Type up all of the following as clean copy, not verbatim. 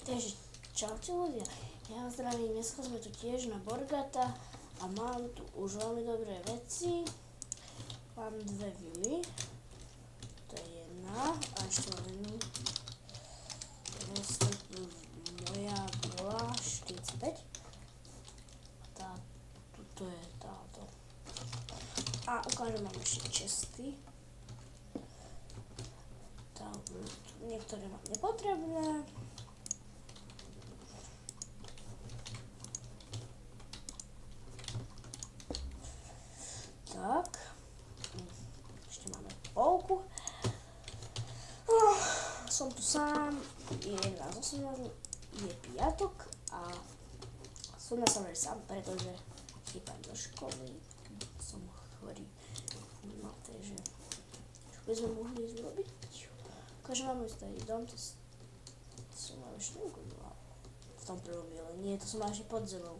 Takže čaute ľudia, ja vás zdravím, dneska sme tu tiež na Borgata a mám tu už veľmi dobré veci. Mám dve vily, to je jedna a ešte mám jednu. Moja bola 45. Tuto je táto. A ukážem vám ešte česty. Niektoré mám nepotrebné. Tak, ešte máme polku. Som tu sám, je 11:18, je piatok a som na samé sám, pretože chýbam do školy, som chorý. No, takže čo by sme mohli zrobiť? Ukážem vám starý dom, to som mal ešte neukazoval v tom prvom diele. Nie, to som mal ešte pod zemou.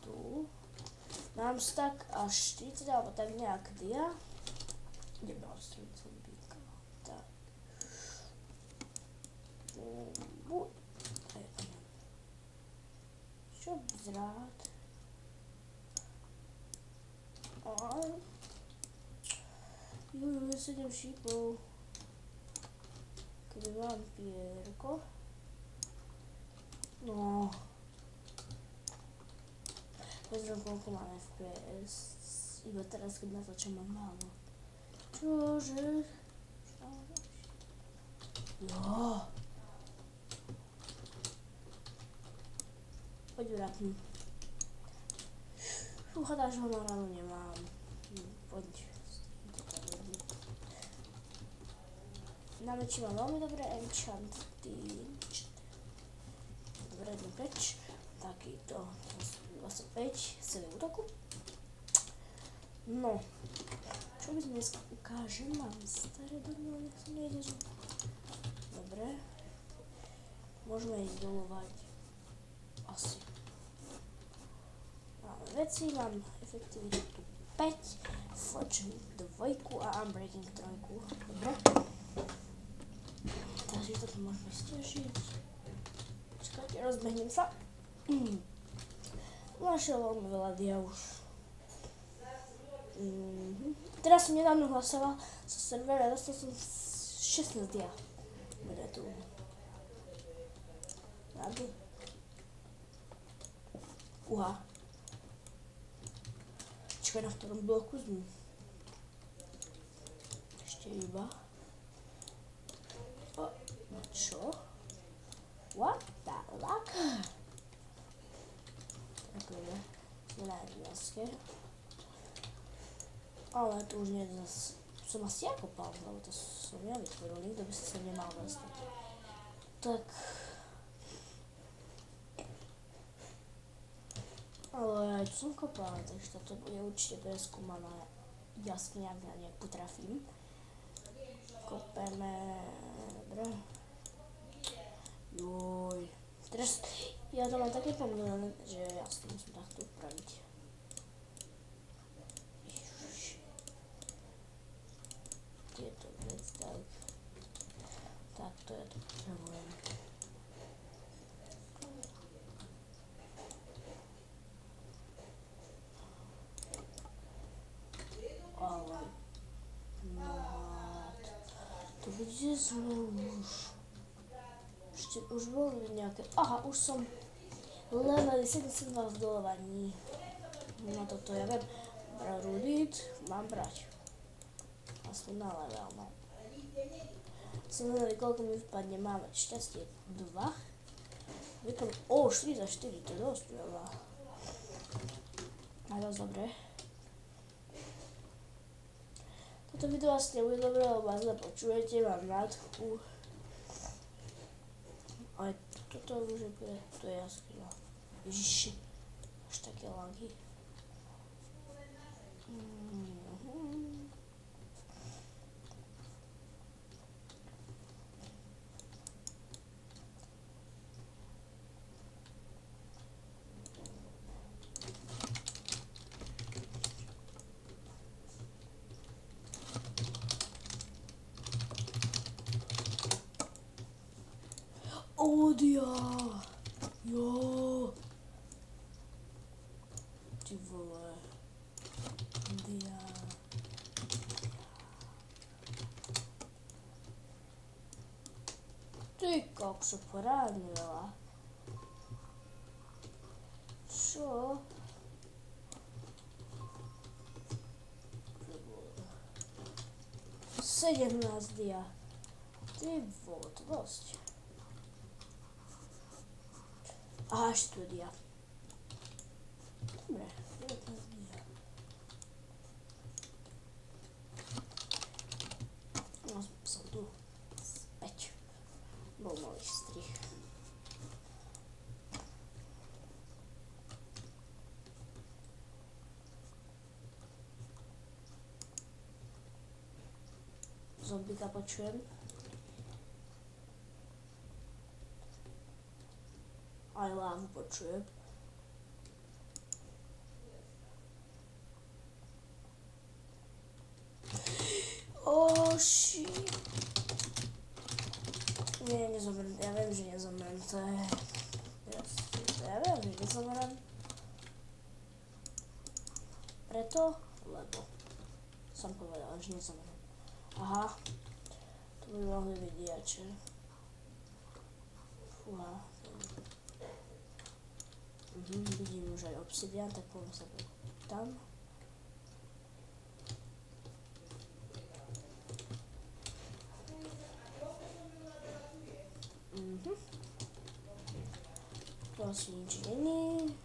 Tu mám tak až 40 alebo tak nejak dia. Idem na ostrojicom býka. Tak. Čo vzrát? Juj, 7 šípov. Keby mám pierko. No. Pozriem, koľko mám FPS. Iba teraz, keď natáčam, mám málo. Čože? Jo. Poď vrátni. Fúcha, že ho na ráno nemám. Poď. Na meči mám veľmi dobré enchanty. Dobre, jednu peč. Takýto 25 celý útoku. No, čo by sme dneska ukážem? Mám staré domy, ale nech sa nejde. Dobre. Môžeme ísť dolovať. Asi. Máme veci, mám efektivitu 5, Fortune 2 a Unbreaking 3. Dobre. Takže toto môžeme stiažiť. Počkajte, rozbehnem sa. Našiel veľmi veľa dia už. Teraz som nedávno hlasoval sa servera, dostal som 16 dia. Bude tu. Rady. Uha. Čakaj, na ktorom bloku sme. Ešte iba. Čo? What the fuck? Takové. Sme na 11. Ale to už nie je zase. Som asi ja kopal, lebo to som ja vytvoril. Nikto by sa nemal dostať. Tak. Ale aj tu som kopal, takže toto bude určite preskúmaná jaskyňa, ak na nejak potrafím. Kopeme. Dobre. Joj. Teraz ja to mám také pomílené, že ja si to musím takto upraviť. Ježiš. Tieto vec, tak. Takto ja to potrebujem. Ale. No. To bude znovu už. Už boli nejaké... Aha, už som level 72 v dolovaní. No toto ja viem. Rudit mám brať. Aspoň na level, no. Som vedeli, koľko mi vypadne. Máme šťastie 2. Vypadne... 44, to je dosť veľa. A dosť dobré. Toto video asi nebude dobré, lebo vás nepočujete, mám nádchu. Ale toto už je pre... To je jaskyňa. Ježiši. Až také lagy. Odia. Jo. Ty vole. Dia. Ty kokso poranila. Čo? 17 dia. Ty vole, to dosť. Aha, ešte tu je dia. Dobre, 19 dia. No, som tu. Späť. Bol malý strich. Zombika počujem. Aj lávu počujem. Oh shit. Nie, nezomrem. Ja viem, že nezomrem. To je... Ja viem, že nezomrem. Preto? Lebo som povedal, že nezomrem. Aha. To by mohli byť diače. Fúha. Vidím už aj obsidian, tak poviem sa tam. Tu asi nič není.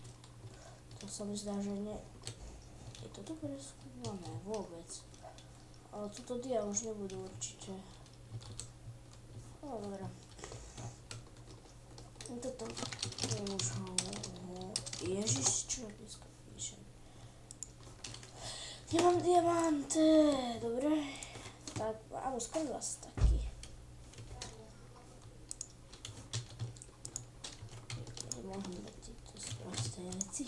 To sa mi zdá, že nie. Je to dobre skúmané, vôbec. Ale tuto dia už nebudú určite. No dobré. Toto je už Ježiš, čo dneska píšem. Nemám diamante, dobre. Tak, áno, skôr zase taký. Môžem dať tieto sprosté veci.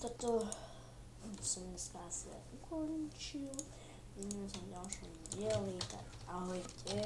Toto som dneska asi ukončil. Vidíme sa v ďalšom dieli, tak ahojte.